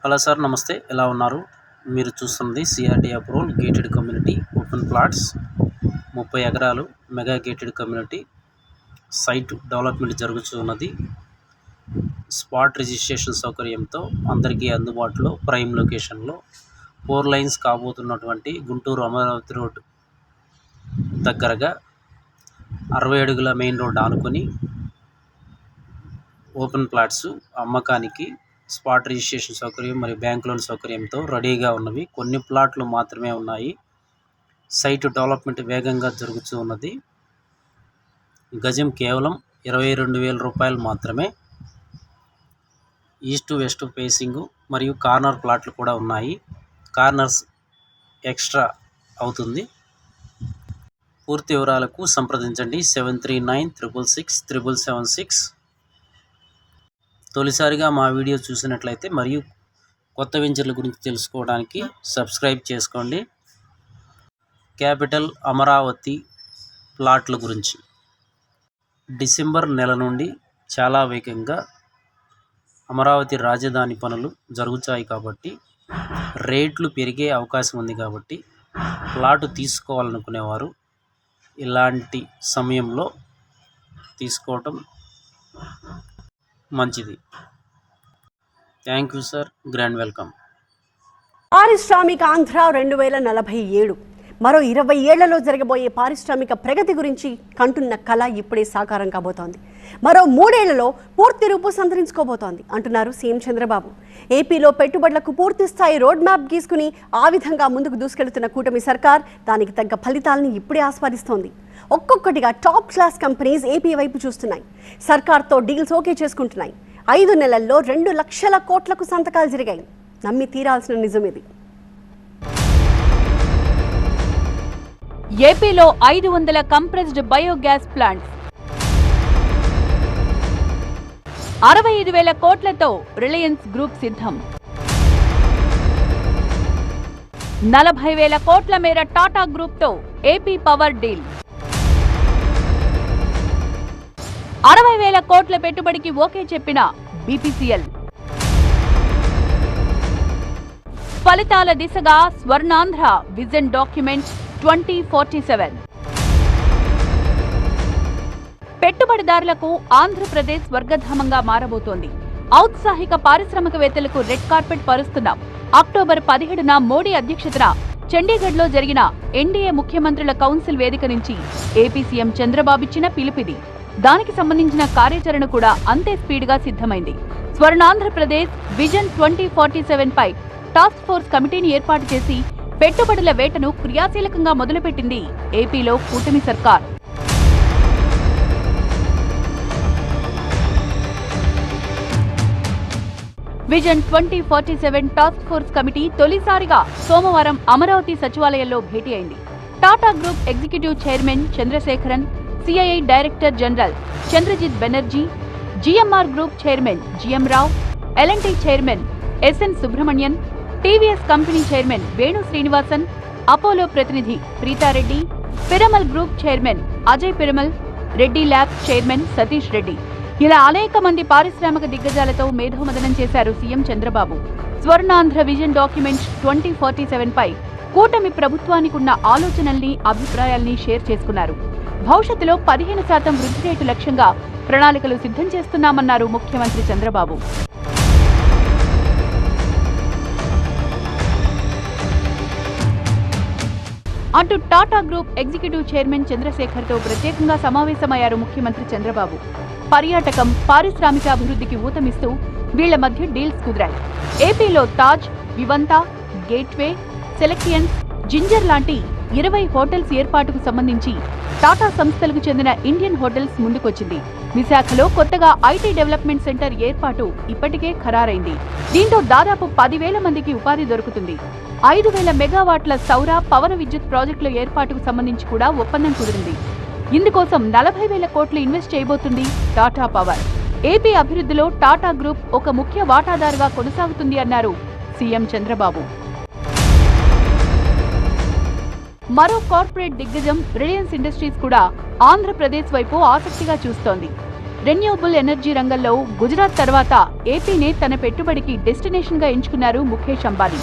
Hello sir, నమస్తే. ఎలా ఉన్నారు? మీరు చూస్తున్నది CRT approval gated community open plots 30 ఎకరాలు mega gated community site development జరుగుతూ ఉన్నది. స్పాట్ రిజిస్ట్రేషన్ సౌకర్యంతో అందరికీ అందుబాటులో ప్రైమ్ లొకేషన్లో 4 లైన్స్ కాబోతున్నటువంటి గుంటూరు అమరావతి రోడ్ దగ్గరగా 60 అడుగుల మెయిన్ రోడ్ ఆనుకొని ఓపెన్ ప్లాట్స్ అమ్మకానికి స్పాట్ రిజిస్ట్రేషన్ సౌకర్యం మరియు బ్యాంక్ లోన్ సౌకర్యంతో రెడీగా ఉన్నవి. కొన్ని ప్లాట్లు మాత్రమే ఉన్నాయి. సైట్ డెవలప్మెంట్ వేగంగా జరుగుతూ ఉన్నది. గజం కేవలం 22,000 రూపాయలు మాత్రమే. ఈస్ట్ వెస్ట్ ఫేసింగ్ మరియు కార్నర్ ప్లాట్లు కూడా ఉన్నాయి. కార్నర్స్ ఎక్స్ట్రా అవుతుంది. పూర్తి వివరాలకు సంప్రదించండి 7396667776. తొలిసారిగా మా వీడియో చూసినట్లయితే మరియు కొత్త వెంచర్ల గురించి తెలుసుకోవడానికి సబ్స్క్రైబ్ చేసుకోండి. క్యాపిటల్ అమరావతి ప్లాట్ల గురించి డిసెంబర్ నెల నుండి చాలా వేగంగా అమరావతి రాజధాని పనులు జరుగుతాయి కాబట్టి రేట్లు పెరిగే అవకాశం ఉంది. కాబట్టి ప్లాటు తీసుకోవాలనుకునేవారు ఇలాంటి సమయంలో తీసుకోవటం మంచిది. Thank you sir. Grand welcome. పారిశ్రామిక ఆంధ్ర 2047 మరో 20 ఏళ్లలో జరగబోయే పారిశ్రామిక ప్రగతి గురించి కంటున్న కళ ఇప్పుడే సాకారం కాబోతోంది. మరో 3 ఏళ్లలో పూర్తి రూపు సంతరించుకోబోతోంది అంటున్నారు సీఎం చంద్రబాబు. ఏపీలో పెట్టుబడులకు పూర్తి స్థాయి రోడ్ మ్యాప్ గీసుకుని ఆ విధంగా ముందుకు దూసుకెళ్తున్న కూటమి సర్కార్ దానికి తగ్గ ఫలితాలను ఇప్పుడే ఆస్వాదిస్తోంది. ఒక్కొక్కటిగా టాప్ క్లాస్ కంపెనీస్ ఏపీ వైపు చూస్తున్నాయి. సర్కార్తో డీల్స్ ఓకే చేసుకుంటున్నాయి. 5 నెలల్లో 2 లక్షల కోట్లకు సంతకాలు జరిగాయి. నమ్మి తీరాల్సిన నిజం ఇది. ఏపీలో 500 కంప్రెస్డ్ బయోగ్యాస్ ప్లాంట్స్, 65,000 కోట్లతో రిలయన్స్ గ్రూప్ సిద్ధం, 40,000 కోట్ల మేర టాటా గ్రూప్తో ఏపీ పవర్ డీల్, 60,000 కోట్ల పెట్టుబడికి ఓకే చెప్పిన బీపీసీఎల్. ఫలితాల దిశగా స్వర్ణాంధ్ర విజన్ డాక్యుమెంట్ 2047. పెట్టుబడిదారులకు ఆంధ్రప్రదేశ్ స్వర్గధామంగా మారబోతోంది. ఔత్సాహిక పారిశ్రామికవేత్తలకు రెడ్ కార్పెట్ పరుస్తున్నాం. అక్టోబర్ 17న మోడీ అధ్యక్షతన చండీగఢ్లో జరిగిన ఎన్డీఏ ముఖ్యమంత్రుల కౌన్సిల్ వేదిక నుంచి ఏపీ సీఎం చంద్రబాబు ఇచ్చిన పిలుపిది. దానికి సంబంధించిన కార్యాచరణ కూడా అంతే స్పీడ్గా సిద్ధమైంది. స్వర్ణాంధ్రప్రదేశ్ విజన్ 2047 పై టాస్క్ ఫోర్స్ కమిటీని ఏర్పాటు చేసి పెట్టుబడుల వేటను క్రియాశీలకంగా మొదలుపెట్టింది ఏపీలో కూటమి సర్కార్. విజన్ 2047 టాస్క్ ఫోర్స్ కమిటీ తొలిసారిగా సోమవారం అమరావతి సచివాలయంలో భేటీ అయింది. Tata group executive chairman Chandrasekaran, CII director general Chandrajit Banerjee, GMR group chairman GM Rao, L&T chairman SN Subrahmanyan, TVS company chairman Venu Srinivasan, Apollo ప్రతినిధి Preetha Reddy, Piramal group chairman Ajay Piramal, Reddy labs chairman Satish Reddy, ఇలా అనేక మంది పారిశ్రామిక దిగ్గజాలతో మేధోమదనం చేశారు CM Chandrababu. Swarnandhra vision document 2047 పై కూటమి ప్రభుత్వానికున్న ఆలోచనల్ని, అభిప్రాయాల్ని షేర్ చేసుకున్నారు. భవిష్యత్తులో 15% వృద్ధి రేటు లక్ష్యంగా ప్రణాళికలు సిద్ధం చేస్తున్నామన్నారు ముఖ్యమంత్రి చంద్రబాబు. అటు టాటా గ్రూప్ ఎగ్జిక్యూటివ్ చైర్మన్ చంద్రశేఖర్తో ప్రత్యేకంగా సమావేశమయ్యారు ముఖ్యమంత్రి చంద్రబాబు. పర్యాటకం, పారిశ్రామిక అభివృద్ధికి ఊతమిస్తూ వీళ్ల మధ్య డీల్స్ కుదిరాయి. ఏపీలో Taj, Vivanta, gateway, selections, ginger లాంటి 20 హోటల్స్ ఏర్పాటుకు సంబంధించి టాటా సంస్థలకు చెందిన ఇండియన్ హోటల్స్ ముందుకొచ్చింది. విశాఖలో కొత్తగా ఐటీ డెవలప్మెంట్ సెంటర్ ఏర్పాటు ఇప్పటికే ఖరారైంది. దీంతో దాదాపు 10,000 మందికి ఉపాధి దొరుకుతుంది. 5,000 మెగావాట్ల సౌర, పవన విద్యుత్ ప్రాజెక్టుల ఏర్పాటుకు సంబంధించి కూడా ఒప్పందం కుదిరింది. ఇందుకోసం 40,000 కోట్లు ఇన్వెస్ట్ చేయబోతుంది టాటా పవర్. ఏపీ అభివృద్ధిలో టాటా గ్రూప్ ఒక ముఖ్య వాటాదారుగా కొనసాగుతుంది అన్నారు సీఎం చంద్రబాబు. మరో కార్పొరేట్ దిగ్గజం రిలయన్స్ ఇండస్ట్రీస్ కూడా ఆంధ్రప్రదేశ్ వైపు ఆసక్తిగా చూస్తోంది. రెన్యూవబుల్ ఎనర్జీ రంగంలో గుజరాత్ తర్వాత ఏపీనే తన పెట్టుబడికి డెస్టినేషన్ గా ఎంచుకున్నారు ముఖేష్ అంబానీ.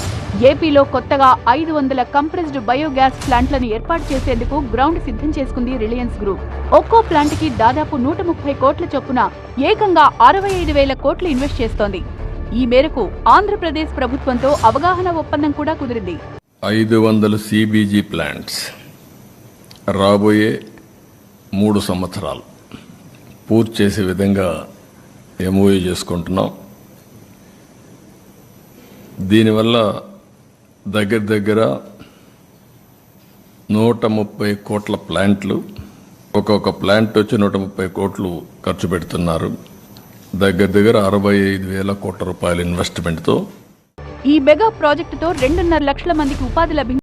ఏపీలో కొత్తగా 500 కంప్రెస్డ్ బయోగ్యాస్ ప్లాంట్లను ఏర్పాటు చేసేందుకు గ్రౌండ్ సిద్ధం చేసుకుంది రిలయన్స్ గ్రూప్. ఒక్కో ప్లాంట్ కి దాదాపు 130 కోట్ల చొప్పున ఏకంగా 65,000 కోట్లు ఇన్వెస్ట్ చేస్తోంది. ఈ మేరకు ఆంధ్రప్రదేశ్ ప్రభుత్వంతో అవగాహన ఒప్పందం కూడా కుదిరింది. 500 CBG ప్లాంట్స్ రాబోయే 3 సంవత్సరాలు పూర్తి చేసే విధంగా MOU చేసుకుంటున్నాం. దీనివల్ల దగ్గర 130 కోట్ల ప్లాంట్లు, ఒక్కొక్క ప్లాంట్ వచ్చి 130 కోట్లు ఖర్చు పెడుతున్నారు. దగ్గర 65,000 కోట్ల రూపాయల ఇన్వెస్ట్మెంట్తో ఈ మెగా ప్రాజెక్టుతో 2.5 లక్షల మందికి ఉపాధి లభించింది.